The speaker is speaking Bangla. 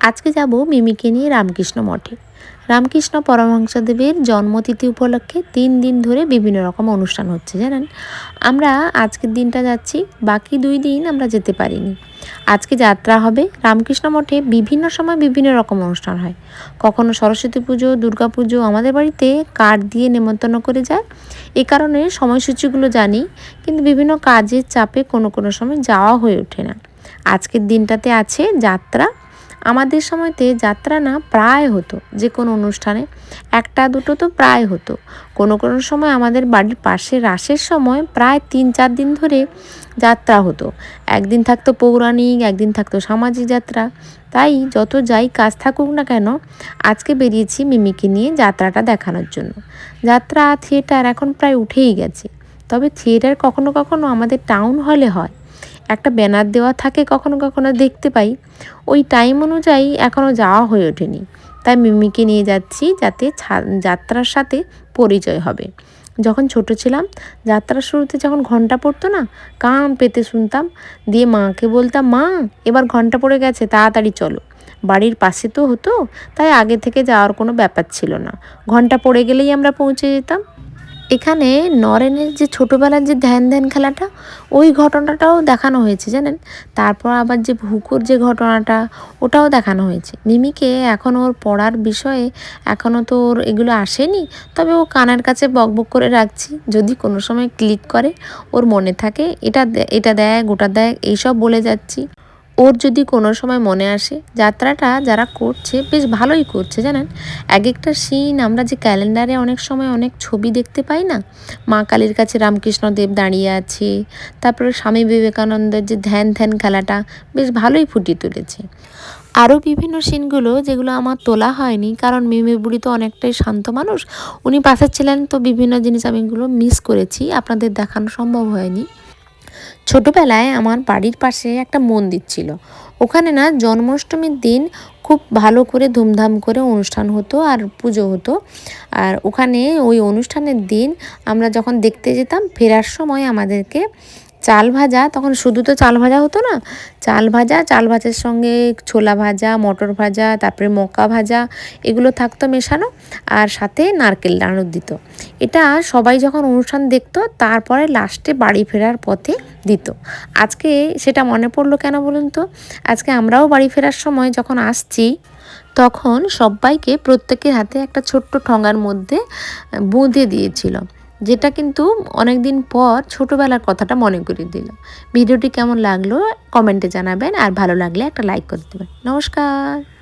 আজকে যাব মিমিকে নিয়ে রামকৃষ্ণ মঠে। রামকৃষ্ণ পরমহংসদেবের জন্মতিথি উপলক্ষে 3 দিন ধরে বিভিন্ন রকম অনুষ্ঠান হচ্ছে জানেন। আমরা আজকের দিনটা যাচ্ছি, বাকি 2 দিন আমরা যেতে পারিনি। আজকে যাত্রা হবে। রামকৃষ্ণ মঠে বিভিন্ন সময় বিভিন্ন রকম অনুষ্ঠান হয়। কখনো সরস্বতী পুজো, দুর্গা পুজো আমাদের বাড়িতে কার্ড দিয়ে নেমন্তন্ন করে যায়। এই কারণে সময়সূচিগুলো জানি, কিন্তু বিভিন্ন কাজের চাপে কোনো সময় যাওয়া হয়ে ওঠে না। আজকের দিনটাতে আছে যাত্রা। আমাদের সময়তে যাত্রা না প্রায় হতো, যে কোনো অনুষ্ঠানে 1-2 তো প্রায় হতো। কোনো সময় আমাদের বাড়ির পাশে রাসের সময় প্রায় 3-4 দিন ধরে যাত্রা হতো। একদিন থাকতো পৌরাণিক, একদিন থাকতো সামাজিক যাত্রা। তাই যত যাই কাজ থাকুক না কেন, আজকে বেরিয়েছি মিমিকে নিয়ে যাত্রাটা দেখানোর জন্য। যাত্রা থিয়েটার এখন প্রায় উঠেই গেছে, তবে থিয়েটার কখনো আমাদের টাউন হলে হয়। একটা ব্যানার দেওয়া থাকে, কখনো দেখতে পাই। ওই টাইম অনুযায়ী এখনও যাওয়া হয়ে ওঠেনি। তাই মিমিকে নিয়ে যাচ্ছি, যাতে যাত্রার সাথে পরিচয় হবে। যখন ছোট ছিলাম, যাত্রার শুরুতে যখন ঘন্টা পড়তো না, কান পেতে শুনতাম। দিয়ে মাকে বলতাম, মা এবার ঘন্টা পড়ে গেছে, তাড়াতাড়ি চলো। বাড়ির পাশে তো হতো, তাই আগে থেকে যাওয়ার কোনো ব্যাপার ছিল না। ঘন্টা পড়ে গেলেই আমরা পৌঁছে যেতাম। এখানে নরেনের যে ছোটোবেলার যে ধ্যান খেলাটা, ওই ঘটনাটাও দেখানো হয়েছে জানেন। তারপর আবার যে ভুকুর যে ঘটনাটা, ওটাও দেখানো হয়েছে। মিমিকে এখন ওর পড়ার বিষয়ে এখনও তো ওর এগুলো আসেনি, তবে ও কানের কাছে বকবক করে রাখছি। যদি কোনো সময় ক্লিক করে, ওর মনে থাকে, এটা দেখ ওটা দেখ, এইসব বলে যাচ্ছি। ওর যদি কোনো সময় মনে আসে, যাত্রাটা যারা করছে বেশ ভালোই করছে জানেন। এক একটা সিন আমরা যে ক্যালেন্ডারে অনেক সময় অনেক ছবি দেখতে পাই না, মা কালীর কাছে রামকৃষ্ণদেব দাঁড়িয়ে আছে, তারপরে স্বামী বিবেকানন্দের যে ধ্যান খেলাটা বেশ ভালোই ফুটিয়ে তুলেছে। আরও বিভিন্ন সিনগুলো যেগুলো আমার তোলা হয়নি, কারণ মিমি বুড়ি তো অনেকটাই শান্ত মানুষ, উনি পাশে ছিলেন, তো বিভিন্ন জিনিস আমি এগুলো মিস করেছি, আপনাদের দেখানো সম্ভব হয়নি। ছোটোবেলায় আমার বাড়ির পাশে একটা মন্দির ছিল। ওখানে না জন্মাষ্টমীর দিন খুব ভালো করে ধুমধাম করে অনুষ্ঠান হতো আর পুজো হতো। আর ওখানে ওই অনুষ্ঠানের দিন আমরা যখন দেখতে যেতাম, ফেরার সময় আমাদেরকে চাল ভাজা, তখন শুধু তো চাল ভাজা হতো না, চাল ভাজার সঙ্গে ছোলা ভাজা, মটর ভাজা, তারপরে মক্কা ভাজা, এগুলো থাকতো মেশানো, আর সাথে নারকেল নাড়ু দিত। এটা সবাই যখন অনুষ্ঠান দেখতো, তারপরে লাস্টে বাড়ি ফেরার পথে দিত। আজকে সেটা মনে পড়লো কেন বলুন তো? আজকে আমরাও বাড়ি ফেরার সময় যখন আসছি, তখন সবাইকে প্রত্যেকের হাতে একটা ছোট্ট ঠোঙার মধ্যে বুঁদে দিয়েছিল, যেটা কিন্তু অনেক দিন পর ছোটোবেলার কথাটা মনে করিয়ে দিল। ভিডিওটি কেমন লাগলো কমেন্টে জানাবেন, আর ভালো লাগলে একটা লাইক করে দেবেন। নমস্কার।